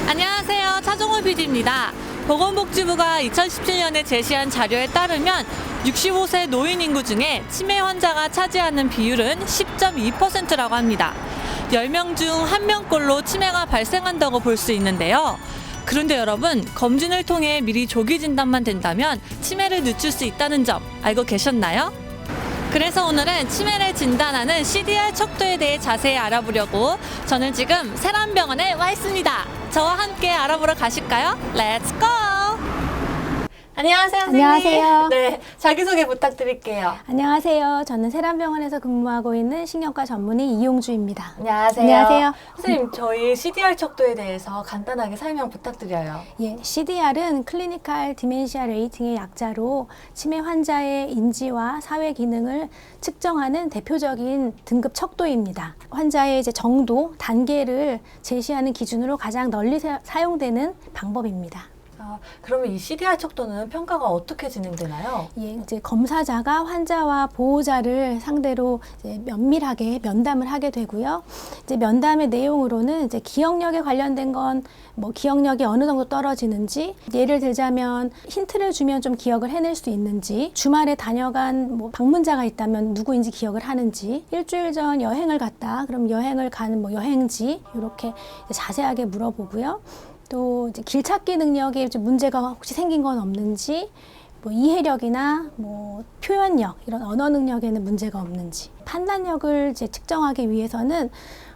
안녕하세요. 차종호 PD입니다. 보건복지부가 2017년에 제시한 자료에 따르면 65세 노인 인구 중에 치매 환자가 차지하는 비율은 10.2%라고 합니다. 10명 중 1명꼴로 치매가 발생한다고 볼 수 있는데요. 그런데 여러분, 검진을 통해 미리 조기 진단만 된다면 치매를 늦출 수 있다는 점 알고 계셨나요? 그래서 오늘은 치매를 진단하는 CDR 척도에 대해 자세히 알아보려고 저는 지금 세란병원에 와 있습니다. 저와 함께 알아보러 가실까요? 렛츠 고! 안녕하세요, 선생님. 안녕하세요. 네, 자기소개 부탁드릴게요. 안녕하세요. 저는 세란병원에서 근무하고 있는 신경과 전문의 이용주입니다. 안녕하세요. 안녕하세요. 선생님, 저희 CDR 척도에 대해서 간단하게 설명 부탁드려요. 예, CDR은 클리니컬 디멘시아 레이팅의 약자로 치매 환자의 인지와 사회 기능을 측정하는 대표적인 등급 척도입니다. 환자의 이제 정도, 단계를 제시하는 기준으로 가장 널리 사용되는 방법입니다. 그러면 이 CDR 척도는 평가가 어떻게 진행되나요? 예, 이제 검사자가 환자와 보호자를 상대로 이제 면밀하게 면담을 하게 되고요. 이제 면담의 내용으로는 이제 기억력에 관련된 건 뭐 기억력이 어느 정도 떨어지는지, 예를 들자면 힌트를 주면 좀 기억을 해낼 수 있는지, 주말에 다녀간 뭐 방문자가 있다면 누구인지 기억을 하는지, 일주일 전 여행을 갔다 그럼 여행을 가는 뭐 여행지 이렇게 자세하게 물어보고요. 또 이제 길 찾기 능력에 문제가 혹시 생긴 건 없는지, 뭐 이해력이나 뭐 표현력 이런 언어 능력에는 문제가 없는지, 판단력을 이제 측정하기 위해서는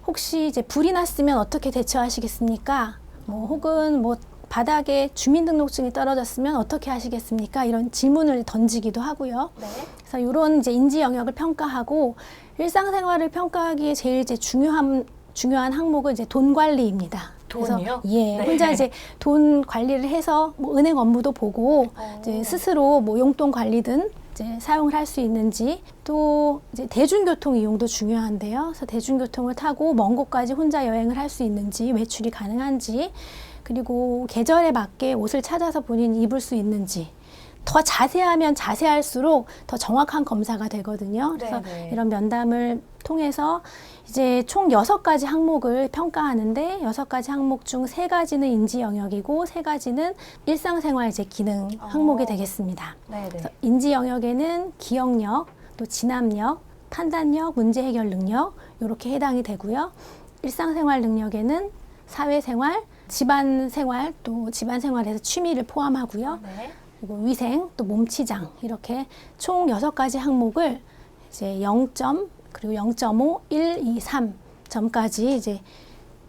혹시 이제 불이 났으면 어떻게 대처하시겠습니까? 뭐 혹은 뭐 바닥에 주민등록증이 떨어졌으면 어떻게 하시겠습니까? 이런 질문을 던지기도 하고요. 네. 그래서 이런 이제 인지 영역을 평가하고 일상생활을 평가하기에 제일 이제 중요한 항목은 이제 돈 관리입니다. 돈이요? 예, 네. 혼자 이제 돈 관리를 해서 뭐 은행 업무도 보고 이제 스스로 뭐 용돈 관리든 이제 사용을 할 수 있는지, 또 이제 대중교통 이용도 중요한데요. 그래서 대중교통을 타고 먼 곳까지 혼자 여행을 할 수 있는지, 외출이 가능한지, 그리고 계절에 맞게 옷을 찾아서 본인이 입을 수 있는지. 더 자세하면 자세할수록 더 정확한 검사가 되거든요. 그래서 네네. 이런 면담을 통해서 이제 총 6가지 항목을 평가하는데, 6가지 항목 중 3가지는 인지 영역이고 3가지는 일상생활 제 기능 항목이 되겠습니다. 네네. 그래서 인지 영역에는 기억력, 또 진압력, 판단력, 문제 해결 능력 이렇게 해당이 되고요. 일상생활 능력에는 사회생활, 집안생활, 또 집안생활에서 취미를 포함하고요. 네. 그리고 위생, 또 몸치장 이렇게 총 6가지 항목을 이제 0점, 그리고 0.5, 1, 2, 3점까지 이제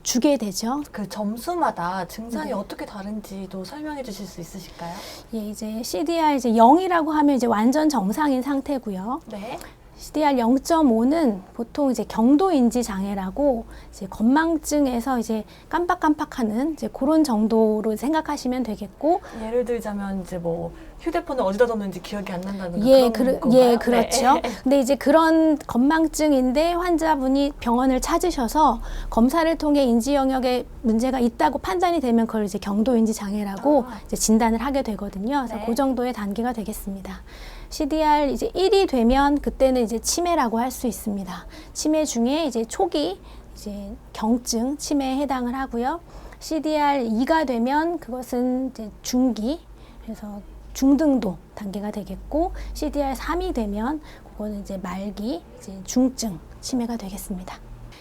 주게 되죠. 그 점수마다 증상이 네. 어떻게 다른지도 설명해 주실 수 있으실까요? 예, 이제 CDR 이제 0이라고 하면 이제 완전 정상인 상태고요. 네. CDR 0.5는 보통 이제 경도인지 장애라고, 이제 건망증에서 이제 깜빡깜빡하는 이제 그런 정도로 생각하시면 되겠고, 예를 들자면 이제 뭐 휴대폰을 어디다 뒀는지 기억이 안 난다는 예, 그런 건가요? 예, 그렇죠. 네. 근데 이제 그런 건망증인데 환자분이 병원을 찾으셔서 검사를 통해 인지 영역에 문제가 있다고 판단이 되면 그걸 이제 경도인지 장애라고 이제 진단을 하게 되거든요. 그래서 네. 그 정도의 단계가 되겠습니다. CDR 이제 1이 되면 그때는 이제 치매라고 할 수 있습니다. 치매 중에 이제 초기 이제 경증 치매에 해당을 하고요. CDR 2가 되면 그것은 이제 중기, 그래서 중등도 단계가 되겠고, CDR 3이 되면 그거는 이제 말기, 이제 중증 치매가 되겠습니다.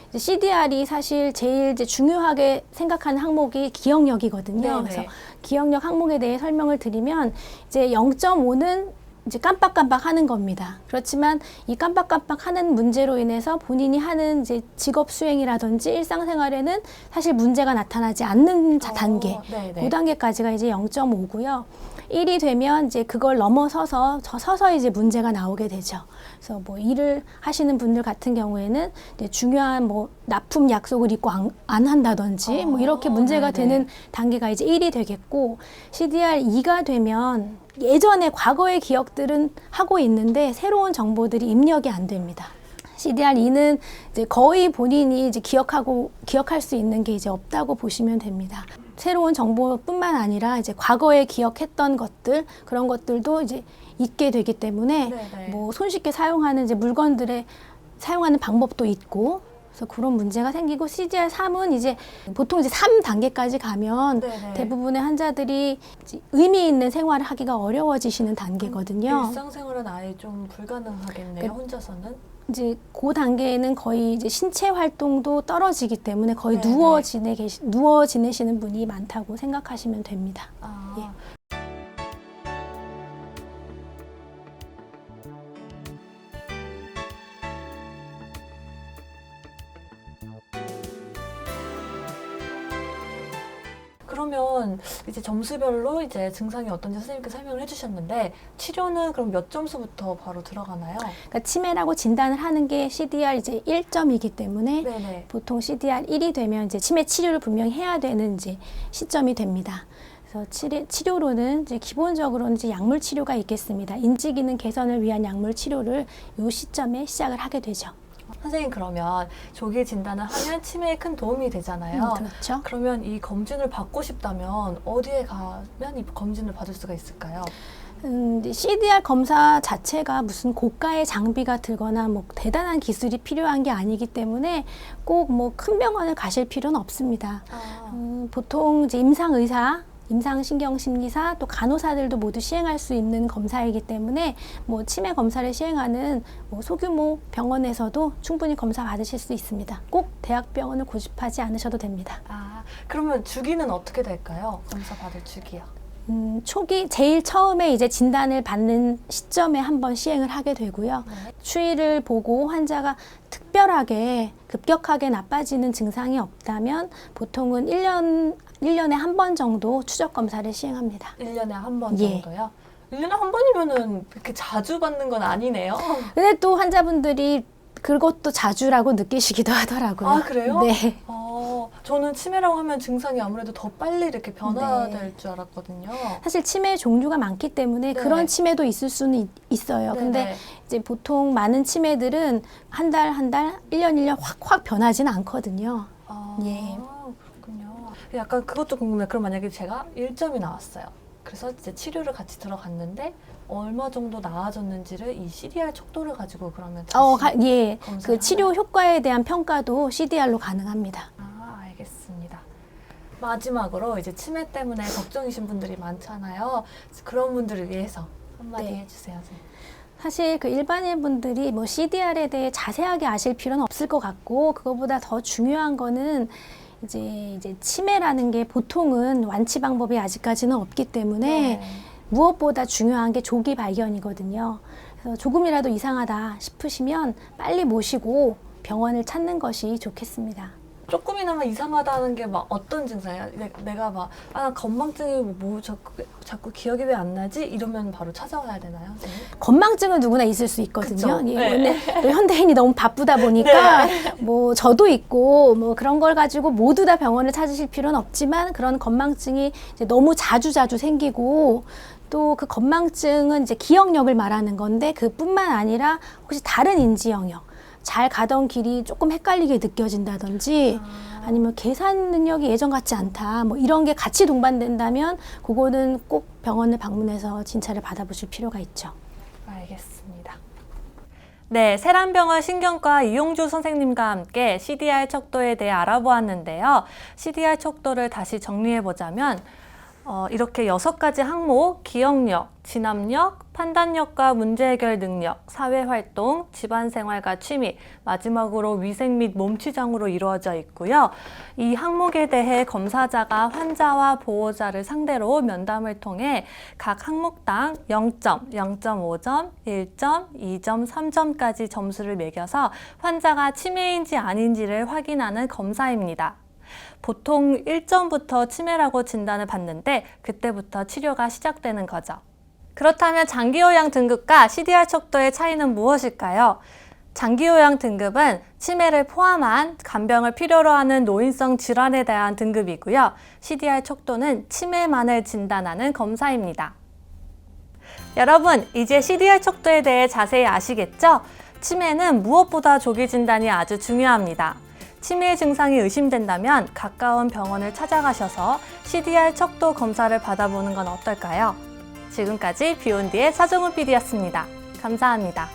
이제 CDR이 사실 제일 이제 중요하게 생각하는 항목이 기억력이거든요. 네네. 그래서 기억력 항목에 대해 설명을 드리면, 이제 0.5는 이제 깜빡깜빡 하는 겁니다. 그렇지만 이 깜빡깜빡 하는 문제로 인해서 본인이 하는 이제 직업 수행이라든지 일상생활에는 사실 문제가 나타나지 않는 단계, 네네. 그 단계까지가 이제 0.5고요. 1이 되면 이제 그걸 넘어서서 서서히 이제 문제가 나오게 되죠. 그래서 뭐 일을 하시는 분들 같은 경우에는 이제 중요한 뭐 납품 약속을 잊고 안 한다든지 뭐 이렇게 문제가 네네. 되는 단계가 이제 1이 되겠고, CDR 2가 되면 예전에 과거의 기억들은 하고 있는데 새로운 정보들이 입력이 안 됩니다. CDR2는 이제 거의 본인이 이제 기억할 수 있는 게 이제 없다고 보시면 됩니다. 새로운 정보뿐만 아니라 이제 과거에 기억했던 것들, 그런 것들도 이제 잊게 되기 때문에 네네. 뭐 손쉽게 사용하는 이제 물건들의 사용하는 방법도 있고, 그래서 그런 문제가 생기고 CDR3은 이제 보통 이제 3단계까지 가면 네네. 대부분의 환자들이 이제 의미 있는 생활을 하기가 어려워지시는 단계거든요. 일상생활은 아예 좀 불가능하겠네요, 혼자서는. 이제 그 단계에는 거의 이제 신체 활동도 떨어지기 때문에 거의 네네. 누워 지내시는 분이 많다고 생각하시면 됩니다. 아. 예. 그러면 이제 점수별로 이제 증상이 어떤지 선생님께서 설명을 해주셨는데 치료는 그럼 몇 점수부터 바로 들어가나요? 그러니까 치매라고 진단을 하는 게 CDR 이제 1점이기 때문에 네네. 보통 CDR 1이 되면 이제 치매 치료를 분명히 해야 되는 이제 시점이 됩니다. 그래서 치료로는 이제 기본적으로는 이제 약물 치료가 있겠습니다. 인지 기능 개선을 위한 약물 치료를 이 시점에 시작을 하게 되죠. 선생님 그러면 조기 진단을 하면 치매에 큰 도움이 되잖아요. 그렇죠. 그러면 이 검진을 받고 싶다면 어디에 가면 이 검진을 받을 수가 있을까요? CDR 검사 자체가 무슨 고가의 장비가 들거나 뭐 대단한 기술이 필요한 게 아니기 때문에 꼭 뭐 큰 병원을 가실 필요는 없습니다. 보통 이제 임상신경심리사 또 간호사들도 모두 시행할 수 있는 검사이기 때문에 뭐 치매 검사를 시행하는 뭐 소규모 병원에서도 충분히 검사 받으실 수 있습니다. 꼭 대학병원을 고집하지 않으셔도 됩니다. 그러면 주기는 어떻게 될까요? 검사 받을 주기요? 초기 제일 처음에 이제 진단을 받는 시점에 한번 시행을 하게 되고요. 네. 추이를 보고 환자가 특별하게 급격하게 나빠지는 증상이 없다면 보통은 1년에 한 번 정도 추적 검사를 시행합니다. 1년에 한 번 예. 정도요? 1년에 한 번이면은 그렇게 자주 받는 건 아니네요. 근데 또 환자분들이 그것도 자주라고 느끼시기도 하더라고요. 아, 그래요? 네. 저는 치매라고 하면 증상이 아무래도 더 빨리 이렇게 변화될 네. 줄 알았거든요. 사실 치매 종류가 많기 때문에 네. 그런 치매도 있을 수는 있어요. 네네. 근데 이제 보통 많은 치매들은 한 달, 1년 확 변하지는 않거든요. 예. 그렇군요. 약간 그것도 궁금해요. 그럼 만약에 제가 1점이 나왔어요. 그래서 이제 치료를 같이 들어갔는데 얼마 정도 나아졌는지를 이 CDR 척도를 가지고 그러면 다시 예. 검사를 그 치료 하나요? 효과에 대한 평가도 CDR로 가능합니다. 알겠습니다. 마지막으로 이제 치매 때문에 걱정이신 분들이 많잖아요. 그런 분들을 위해서 한마디 네. 해주세요. 선생님. 사실 그 일반인 분들이 뭐 CDR에 대해 자세하게 아실 필요는 없을 것 같고 그거보다 더 중요한 거는 이제 치매라는 게 보통은 완치 방법이 아직까지는 없기 때문에 무엇보다 중요한 게 조기 발견이거든요. 그래서 조금이라도 이상하다 싶으시면 빨리 모시고 병원을 찾는 것이 좋겠습니다. 조금이나마 이상하다는 게 막 어떤 증상이야? 내가 막 건망증이 뭐 자꾸 기억이 왜 안 나지? 이러면 바로 찾아와야 되나요, 선생님? 건망증은 누구나 있을 수 있거든요. 그쵸? 예, 네. 근데 또 현대인이 너무 바쁘다 보니까 뭐 저도 있고 뭐 그런 걸 가지고 모두 다 병원을 찾으실 필요는 없지만 그런 건망증이 이제 너무 자주 생기고 또 그 건망증은 이제 기억력을 말하는 건데 그뿐만 아니라 혹시 다른 인지 영역 잘 가던 길이 조금 헷갈리게 느껴진다든지 아니면 계산 능력이 예전 같지 않다 뭐 이런 게 같이 동반된다면 그거는 꼭 병원을 방문해서 진찰을 받아보실 필요가 있죠. 알겠습니다. 네, 세란병원 신경과 이용주 선생님과 함께 CDR 척도에 대해 알아보았는데요. CDR 척도를 다시 정리해보자면 이렇게 6가지 항목, 기억력, 진압력, 판단력과 문제 해결 능력, 사회활동, 집안생활과 취미, 마지막으로 위생 및 몸치장으로 이루어져 있고요. 이 항목에 대해 검사자가 환자와 보호자를 상대로 면담을 통해 각 항목당 0점, 0.5점, 1점, 2점, 3점까지 점수를 매겨서 환자가 치매인지 아닌지를 확인하는 검사입니다. 보통 1점부터 치매라고 진단을 받는데 그때부터 치료가 시작되는 거죠. 그렇다면 장기요양 등급과 CDR 척도의 차이는 무엇일까요? 장기요양 등급은 치매를 포함한 간병을 필요로 하는 노인성 질환에 대한 등급이고요. CDR 척도는 치매만을 진단하는 검사입니다. 여러분, 이제 CDR 척도에 대해 자세히 아시겠죠? 치매는 무엇보다 조기 진단이 아주 중요합니다. 치매 증상이 의심된다면 가까운 병원을 찾아가셔서 CDR 척도 검사를 받아보는 건 어떨까요? 지금까지 비욘디의 차종훈 PD였습니다. 감사합니다.